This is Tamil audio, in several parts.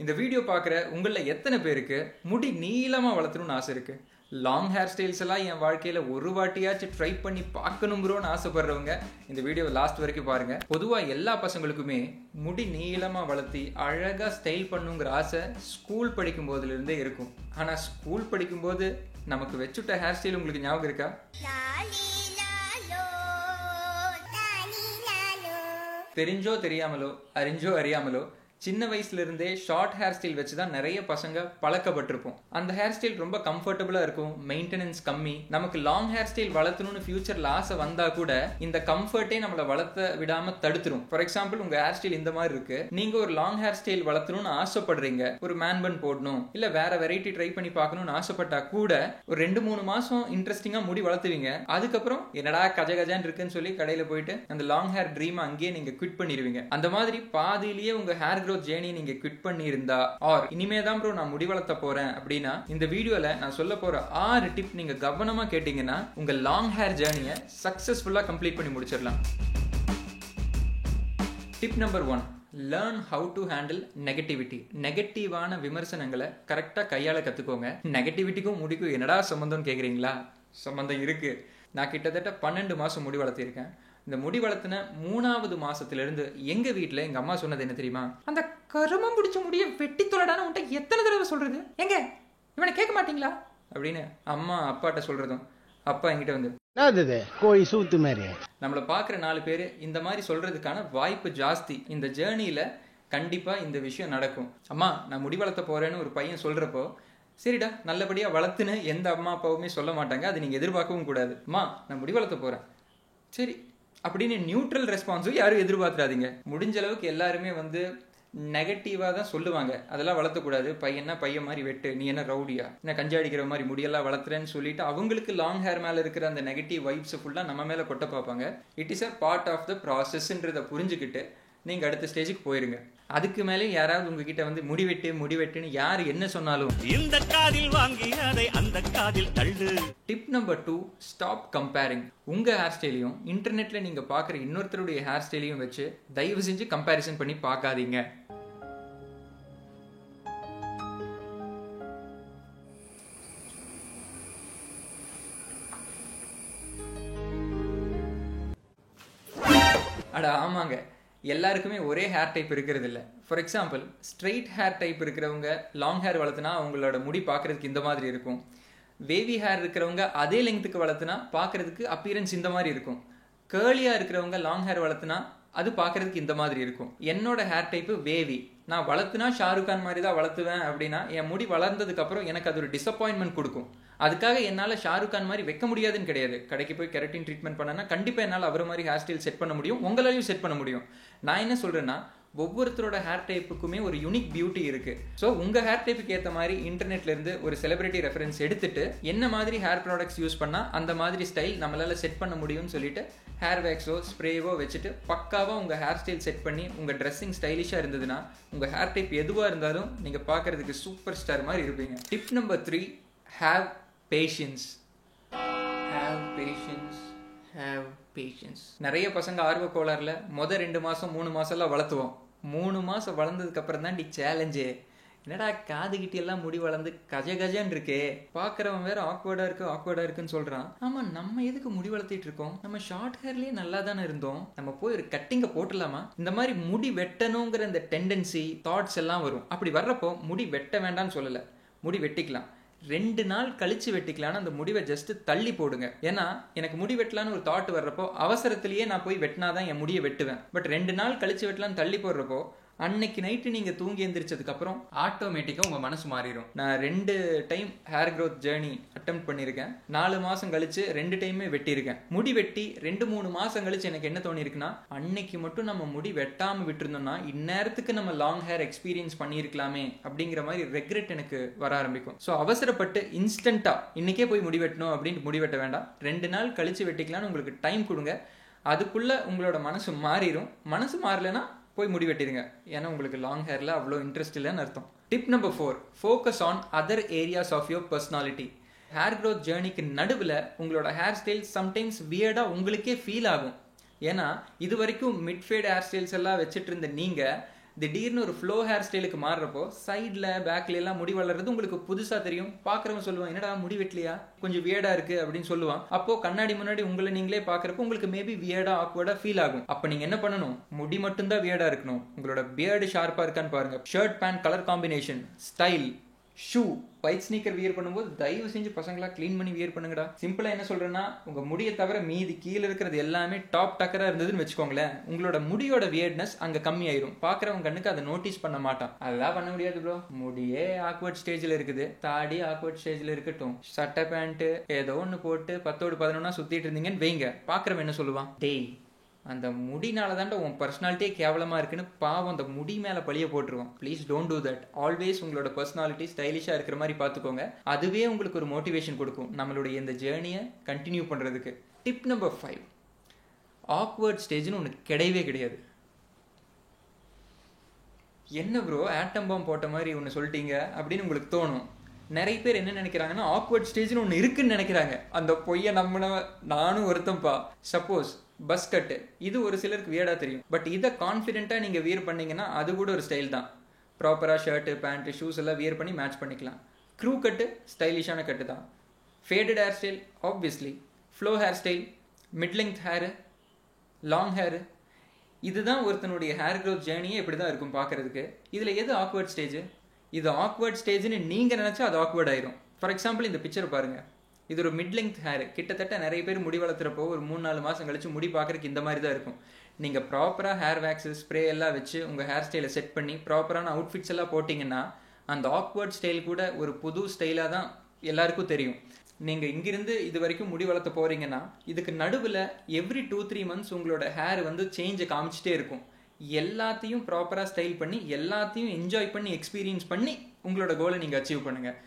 இந்த வீடியோ பார்க்குற உங்களில் எத்தனை பேருக்கு முடி நீளமாக வளர்த்தணும்னு ஆசை இருக்குது? லாங் ஹேர் ஸ்டைல்ஸ் எல்லாம் என் வாழ்க்கையில் ஒரு வாட்டியாச்சும் ட்ரை பண்ணி பார்க்கணுங்கிறோன்னு ஆசைப்படுறவங்க இந்த வீடியோ லாஸ்ட் வரைக்கும் பாருங்கள். பொதுவாக எல்லா பசங்களுக்குமே முடி நீளமாக வளர்த்தி அழகாக ஸ்டைல் பண்ணுங்கிற ஆசை ஸ்கூல் படிக்கும் போதுலேருந்தே இருக்கும். ஆனால் ஸ்கூல் படிக்கும்போது நமக்கு வச்சுட்ட ஹேர் ஸ்டைல் உங்களுக்கு ஞாபகம் இருக்கா? தெரிஞ்சோ தெரியாமலோ அறிஞ்சோ அறியாமலோ சின்ன வயசுல இருந்தே ஷார்ட் ஹேர் ஸ்டைல் வச்சு தான் நிறைய பசங்க பழக்கப்பட்டிருப்போம். அந்த ஹேர் ஸ்டைல் ரொம்ப கம்ஃபர்டபுளா இருக்கும், மெயின்டெனன்ஸ் கம்மி. நமக்கு லாங் ஹேர் ஸ்டைல் வளர்த்தணும்னு ஃபியூச்சர்ல ஆசை வந்தா கூட இந்த கம்ஃபர்ட்டே நம்மளை வளர்த்த விடாம தடுத்துரும். ஃபார் எக்ஸாம்பிள், உங்க ஹேர் ஸ்டைல் இந்த மாதிரி இருக்கு, நீங்க ஒரு லாங் ஹேர் ஸ்டைல் வளர்த்தணும்னு ஆசைப்படுறீங்க, ஒரு மேன் பன் போடணும் இல்ல வேற வெரைட்டி ட்ரை பண்ணி பார்க்கணும்னு ஆசைப்பட்டா கூட ஒரு 2-3 மாசம் இன்ட்ரெஸ்டிங்கா முடி வளர்த்துவீங்க. அதுக்கப்புறம் என்னடா கஜகஜான் இருக்குன்னு சொல்லி கடையில போயிட்டு அந்த லாங் ஹேர் ட்ரீம் அங்கேயே நீங்க குவிட் பண்ணிடுவீங்க. அந்த மாதிரி பாதியிலேயே உங்க ஹேர் ஜேர்னி நீங்க குவிட் பண்ணி இருந்தா, ஆர் இனிமே தான் ப்ரோ நான் முடி வளர்த்த போறேன் அப்படின்னா, இந்த வீடியோல நான் சொல்ல போற 6 டிப் நீங்க கவனமா கேட்டீங்கன்னா உங்க லாங் ஹேர் ஜேர்னியை சக்சஸ்ஃபுல்லா கம்ப்ளீட் பண்ணி முடிச்சிடலாம். Tip number 1, learn how to handle negativity. நெகட்டிவான விமர்சனங்களை கரெக்டா கையாள கத்துக்கோங்க. நெகட்டிவிட்டிக்கும் முடிக்கும் என்னடா சம்பந்தம் கேக்குறீங்களா? சம்பந்தம் இருக்கு. நான் கிட்டத்தட்ட 12 மாசம் முடி வளர்த்திருக்கேன். இந்த முடி வளர்த்தின 3வது மாசத்திலிருந்து எங்க வீட்டுல எங்க அம்மா சொன்னது என்ன தெரியுமா? அந்த கருமம் பிடிச்ச முடிய வெட்டி தொலைடான்னு உன்ட்ட எத்தனை தடவை சொல்றது, எங்க இவனை கேட்க மாட்டீங்களா அப்படின்னு அம்மா அப்பாட்ட சொல்றதும், அப்பா என்கிட்ட வந்து கோழி சூத்து மாதிரி நம்மளை பாக்குற 4 பேரு இந்த மாதிரி சொல்றதுக்கான வாய்ப்பு ஜாஸ்தி. இந்த ஜேர்னில கண்டிப்பா இந்த விஷயம் நடக்கும். அம்மா நான் முடி வளர்த்த போறேன்னு ஒரு பையன் சொல்றப்போ, சரிடா நல்லபடியா வளர்த்துன்னு எந்த அம்மா அப்பாவுமே சொல்ல மாட்டாங்க. அது நீங்க எதிர்பார்க்கவும் கூடாது. அம்மா நான் முடி வளர்த்த போறேன், சரி அப்படின்னு நியூட்ரல் ரெஸ்பான்ஸும் யாரும் எதிர்பார்த்துறாதீங்க. முடிஞ்ச அளவுக்கு எல்லாருமே வந்து நெகட்டிவாக தான் சொல்லுவாங்க. அதெல்லாம் வளர்த்தக்கூடாது, பையனா பையன் மாதிரி வெட்டு, நீ என்ன ரவுடியா, என்ன கஞ்சா அடிக்கிற மாதிரி முடியெல்லாம் வளர்த்துறேன்னு சொல்லிட்டு அவங்களுக்கு லாங் ஹேர் மேலே இருக்கிற அந்த நெகட்டிவ் வைப்ஸை ஃபுல்லாக நம்ம மேலே கொட்ட பார்ப்பாங்க. It is a part of the ப்ராசஸ்ன்றதை புரிஞ்சுக்கிட்டு நீங்கள் அடுத்த ஸ்டேஜுக்கு போயிருங்க. அதுக்கு மேலே யாராவது உங்ககிட்ட வந்து முடிவெட்டுன்னு யார் என்ன சொன்னாலும் இந்த காதில் வாங்கி அதை அந்த காதில் தள்ளு. Tip number 2, stop comparing. உங்க ஹேர் ஸ்டைலையும் இன்டர்நெட்ல நீங்க பாக்குற இன்னொருத்தருடைய ஹேர் ஸ்டைலையும் வச்சு தயவு செஞ்சு கம்பேரிசன் பண்ணி பார்க்காதீங்க. அட ஆமாங்க, எல்லாருக்குமே ஒரே ஹேர் டைப் இருக்கிறது இல்லை. For example, straight hair type இருக்கிறவங்க லாங் ஹேர் வளர்த்துனா அவங்களோட முடி பார்க்கறதுக்கு இந்த மாதிரி இருக்கும். வேவி ஹேர் இருக்கிறவங்க அதே லெங்க்த்துக்கு வளர்த்துனா பார்க்கறதுக்கு அப்பியரன்ஸ் இந்த மாதிரி இருக்கும். கேர்லியாக இருக்கிறவங்க லாங் ஹேர் வளர்த்துனா அது பார்க்கறதுக்கு இந்த மாதிரி இருக்கும். என்னோட ஹேர் டைப்பு வேவி. நான் வளர்த்துனா ஷாருக் கான் மாதிரி தான் வளர்த்துவேன் அப்படின்னா என் முடி வளர்ந்ததுக்கு அப்புறம் எனக்கு அது ஒரு டிசப்பாயின்மெண்ட் கொடுக்கும். அதுக்காக என்னால் ஷாருக் கான் மாதிரி வைக்க முடியாதுன்னு கிடையாது. கடைக்கு போய் கெரட்டின் ட்ரீட்மெண்ட் பண்ணனா கண்டிப்பாக என்னால் அவரை மாதிரி ஹேர் ஸ்டைல் செட் பண்ண முடியும், உங்களாலையும் செட் பண்ண முடியும். நான் என்ன சொல்றேன்னா, ஒவ்வொருத்தரோட ஹேர் டைப்புக்குமே ஒரு யூனிக் பியூட்டி இருக்கு. ஸோ உங்க ஹேர் டைப்புக்கு ஏற்ற மாதிரி இன்டர்நெட்ல இருந்து ஒரு செலிபிரிட்டி ரெஃபரன்ஸ் எடுத்துட்டு என்ன மாதிரி ஹேர் ப்ராடக்ட்ஸ் யூஸ் பண்ணா அந்த மாதிரி ஸ்டைல் நம்மளால செட் பண்ண முடியும்னு சொல்லிட்டு ஹேர் வேக்ஸோ ஸ்ப்ரேவோ வச்சுட்டு பக்காவா உங்க ஹேர் ஸ்டைல் செட் பண்ணி உங்க ட்ரெஸ்ஸிங் ஸ்டைலிஷா இருந்ததுன்னா உங்க ஹேர் டைப் எதுவா இருந்தாலும் நீங்க பார்க்கறதுக்கு சூப்பர் ஸ்டார் மாதிரி இருப்பீங்க. Tip number 3, have patience. நிறைய பசங்க ஆர்வ கோளாறுல 2 மாசம் 3 மாசம்லாம் வளர்த்துவோம். 3 மாசம் வளர்ந்ததுக்கு அப்புறம் தான் சேலஞ்சே. என்னடா காது கிட்டி எல்லாம் முடி வளர்ந்து கஜகஜன்னு இருக்கே, பாக்குறவன் வேற ஆக்வர்டா இருக்குன்னு சொல்றான். ஆமா, நம்ம எதுக்கு முடி வளர்த்திட்டு இருக்கோம்? நம்ம ஷார்ட் ஹேர்லயே நல்லா தானே இருந்தோம், நம்ம போய் ஒரு கட்டிங்க போட்டுலாமா? இந்த மாதிரி முடி வெட்டணுங்கிற இந்த டெண்டன்சி தாட்ஸ் எல்லாம் வரும். அப்படி வர்றப்போ முடி வெட்ட வேண்டாம்னு சொல்லல, முடி வெட்டிக்கலாம். 2 நாள் கழிச்சு வெட்டிக்கலான்னு அந்த முடிவை ஜஸ்ட் தள்ளி போடுங்க. ஏன்னா எனக்கு முடி வெட்டலான்னு ஒரு தாட் வர்றப்போ அவசரத்திலேயே நான் போய் வெட்டினாதான் என் முடியை வெட்டுவேன். பட் 2 நாள் கழிச்சு வெட்டலான்னு தள்ளி போடுறப்போ அன்னைக்கு நைட்டு நீங்க தூங்கி எந்திரிச்சதுக்கு அப்புறம் ஆட்டோமேட்டிக்கா உங்க மனசு மாறிடும். நான் 2 time hair growth journey attempt பண்ணியிருக்கேன். 4 மாசம் கழிச்சு 2 டைமே வெட்டியிருக்கேன். முடி வெட்டி 2-3 மாசம் கழிச்சு எனக்கு என்ன தோணி இருக்குன்னா, அன்னைக்கு மட்டும் நம்ம முடி வெட்டாம விட்டுருந்தோம்னா இந்நேரத்துக்கு நம்ம லாங் ஹேர் எக்ஸ்பீரியன்ஸ் பண்ணியிருக்கலாமே அப்படிங்கிற மாதிரி ரெக்ரெட் எனக்கு வர ஆரம்பிக்கும். ஸோ அவசரப்பட்டு இன்ஸ்டன்டா இன்னைக்கே போய் முடி வெட்டணும் அப்படின்னு முடி வெட்ட வேண்டாம். 2 நாள் கழிச்சு வெட்டிக்கலான்னு உங்களுக்கு டைம் கொடுங்க. அதுக்குள்ள உங்களோட மனசு மாறிடும். மனசு மாறலைன்னா போய் முடி வெட்டிடுங்க. ஏன்னா உங்களுக்கு லாங் ஹேர்ல அவ்வளோ இன்ட்ரெஸ்ட் இல்லைன்னு அர்த்தம். Tip number 4, focus on other areas of your personality. Hair growth ஜேர்னிக்கு நடுவில் உங்களோட ஹேர் ஸ்டைல் சம்டைம்ஸ் வியர்டா உங்களுக்கே ஃபீல் ஆகும். ஏன்னா இது வரைக்கும் மிட் ஃபேட் ஹேர் ஸ்டைல்ஸ் எல்லாம் வச்சுட்டு இருந்த நீங்க திடீர்னு ஒரு ஃப்ளோ ஹேர் ஸ்டைலுக்கு மாறுறப்போ சைடில் பேக்ல எல்லாம் முடி வளர்றது உங்களுக்கு புதுசாக தெரியும். பார்க்குறவங்க சொல்லுவான், என்னடா முடி வெட்டலையா, கொஞ்சம் வியர்டாக இருக்குது அப்படின்னு சொல்லுவான். அப்போ கண்ணாடி முன்னாடி உங்களை நீங்களே பார்க்குறப்போ உங்களுக்கு மேபி வியர்டாக ஆக்வர்டாக ஃபீல் ஆகும். அப்போ நீங்கள் என்ன பண்ணணும், முடி மட்டும்தான் வியர்டாக இருக்கணும், உங்களோட பியர்டு ஷார்ப்பாக இருக்கான்னு பாருங்க. Shirt pant colour combination, style, shoe, white sneaker wear பண்ணும்போது தயவு செஞ்சு பசங்களா க்ளீன் பண்ணி வியர் பண்ணுங்கடா. சிம்பிளா என்ன சொல்றேன்னா, உங்க முடியை தவிர மீதி கீழே இருக்கிறது எல்லாமே டாப் டக்கரா இருந்ததுன்னு வச்சுக்கோங்களேன், உங்களோட முடியோட வியர்ட்னஸ் அங்க கம்மி ஆயிரும். பாக்குறவங்க கண்ணுக்கு அதை நோட்டீஸ் பண்ண மாட்டான். அதெல்லாம் பண்ண முடியாது ப்ரோ, முடியே ஆக்வர்ட் ஸ்டேஜ்ல இருக்குது, தாடி ஆக்வர்ட் ஸ்டேஜ்ல இருக்கட்டும், சட்டை பேண்ட் ஏதோ ஒன்று போட்டு 10-11 சுத்திட்டு இருந்தீங்கன்னு வைங்க, பாக்குறவன் என்ன சொல்லுவான், டேய் அந்த முடினால தான்டா உன் பர்சனாலிட்டியே கேவலமாக இருக்குன்னு பாவம் அந்த முடி மேலே பழிய போட்டுருவோம். Please don't do that. Always உங்களோட பர்சனாலிட்டி ஸ்டைலிஷாக இருக்கிற மாதிரி பார்த்துக்கோங்க. அதுவே உங்களுக்கு ஒரு மோட்டிவேஷன் கொடுக்கும் நம்மளுடைய இந்த ஜேர்னியை கண்டினியூ பண்ணுறதுக்கு. டிப் நம்பர் 5, ஆக்வர்ட் ஸ்டேஜ்னு ஒன்று கிடையவே கிடையாது. என்ன ப்ரோ ஆட்டம் பாம் போட்ட மாதிரி ஒன்று சொல்லிட்டீங்க அப்படின்னு உங்களுக்கு தோணும். நிறைய பேர் என்ன நினைக்கிறாங்கன்னா, ஆக்வர்ட் ஸ்டேஜ்னு ஒன்று இருக்குன்னு நினைக்கிறாங்க. அந்த பொய்யை நம்பின நானும் ஒருத்தம்பா. சப்போஸ் பஸ் கட்டு, இது ஒரு சிலருக்கு வியர்டாக தெரியும், பட் இதை கான்ஃபிடென்ட்டாக நீங்கள் வியர் பண்ணிங்கன்னா அது கூட ஒரு ஸ்டைல் தான். ப்ராப்பராக ஷர்ட்டு பேண்ட்டு ஷூஸ் எல்லாம் வியர் பண்ணி மேட்ச் பண்ணிக்கலாம். க்ரூ கட்டு ஸ்டைலிஷான கட்டு தான். Faded hair style obviously, flow hair style, mid length hair, long hair, இதுதான் ஒருத்தனுடைய ஹேர் க்ரோத் ஜேர்னியே இப்படி தான் இருக்கும் பார்க்குறதுக்கு. இதில் எது ஆக்வர்ட் ஸ்டேஜ்? இது ஆக்வர்ட் ஸ்டேஜ்னு நீங்கள் நினச்சா அது ஆக்வர்ட் ஆயிரும். ஃபார் எக்ஸாம்பிள் இந்த பிக்சர் பாருங்கள், இது ஒரு மிட் லெங்த் ஹேர். கிட்டத்தட்ட நிறைய பேர் முடி வளர்த்துறப்போ ஒரு 3-4 மாதம் கழிச்சு முடி பார்க்குறதுக்கு இந்த மாதிரி தான் இருக்கும். நீங்கள் ப்ராப்பராக ஹேர் வேக்ஸு ஸ்ப்ரே எல்லாம் வச்சு உங்கள் ஹேர் ஸ்டைலை செட் பண்ணி ப்ராப்பரான அவுட்ஃபிட்ஸ் எல்லாம் போட்டிங்கன்னா அந்த ஆக்வர்ட் ஸ்டைல் கூட ஒரு புது ஸ்டைலாக தான் எல்லாருக்கும் தெரியும். நீங்கள் இங்கிருந்து இது வரைக்கும் முடி வளர்த்த போகிறீங்கன்னா இதுக்கு நடுவில் எவ்ரி 2-3 மந்த்ஸ் உங்களோட ஹேர் வந்து சேஞ்சை காமிச்சிட்டே இருக்கும். எல்லாத்தையும் ப்ராப்பராக ஸ்டைல் பண்ணி எல்லாத்தையும் என்ஜாய் பண்ணி எக்ஸ்பீரியன்ஸ் பண்ணி உங்களோட கோலை நீங்கள் அச்சீவ் பண்ணுங்கள்.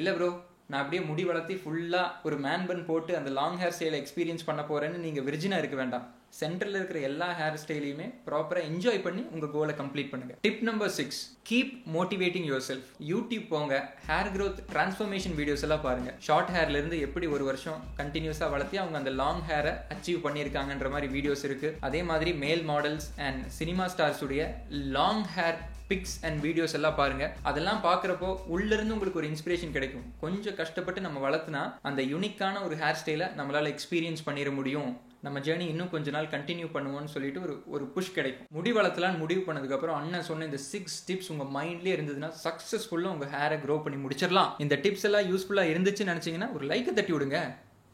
இல்லை ப்ரோ நான் அப்படியே முடி வளர்த்தி ஃபுல்லாக ஒரு மேன் பன் போட்டு அந்த லாங் ஹேர் ஸ்டைலை எக்ஸ்பீரியன்ஸ் பண்ண போகிறேன்னு நீங்கள் விர்ஜினாக இருக்க வேண்டாம். சென்டரில் இருக்கிற எல்லா ஹேர் ஸ்டைலையுமே ப்ராப்பராக என்ஜாய் பண்ணி உங்கள் கோலை கம்ப்ளீட் பண்ணுங்கள். Tip number 6, keep motivating yourself. YouTube போங்க, ஹேர் க்ரோத் டிரான்ஸ்ஃபர்மேஷன் வீடியோஸ் எல்லாம் பாருங்கள். ஷார்ட் ஹேர்லேருந்து எப்படி ஒரு வருஷம் கண்டினியூஸாக வளர்த்தி அவங்க அந்த லாங் ஹேரை அச்சீவ் பண்ணியிருக்காங்கன்ற மாதிரி வீடியோஸ் இருக்குது. அதே மாதிரி மேல் மாடல்ஸ் அண்ட் சினிமா ஸ்டார்ஸுடைய long hair pics and videos எல்லாம் பாருங்க. அதெல்லாம் பார்க்குறப்போ உள்ளிருந்து உங்களுக்கு ஒரு இன்ஸ்பிரேஷன் கிடைக்கும். கொஞ்சம் கஷ்டப்பட்டு நம்ம வளர்த்துனா அந்த யூனிக்கான ஒரு ஹேர் ஸ்டைலை நம்மளால எக்ஸ்பீரியன்ஸ் பண்ணிட முடியும். நம்ம ஜேர்னி இன்னும் கொஞ்ச நாள் கண்டினியூ பண்ணுவோம்னு சொல்லிட்டு ஒரு புஷ் கிடைக்கும். முடி வளர்த்தலான்னு முடிவு பண்ணதுக்கப்புறம் அண்ணன் சொன்ன இந்த 6 டிப்ஸ் உங்கள் மைண்ட்லேயே இருந்ததுன்னா சக்ஸஸ்ஃபுல்லாக உங்கள் ஹேரை க்ரோ பண்ணி முடிச்சிடலாம். இந்த டிப்ஸ் எல்லாம் யூஸ்ஃபுல்லாக இருந்துச்சுன்னு நினச்சிங்கன்னா ஒரு லைக்கை தட்டி விடுங்க,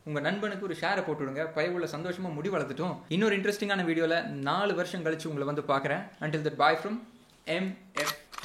உங்கள் நண்பனுக்கு ஒரு ஷேரை போட்டு விடுங்க, பயவுள்ள சந்தோஷமாக முடி வளர்த்துட்டோம். இன்னொரு இன்ட்ரெஸ்டிங்கான வீடியோவில் 4 வருஷம் கழிச்சு உங்களை வந்து பார்க்குறேன். Until that, bye from MFT.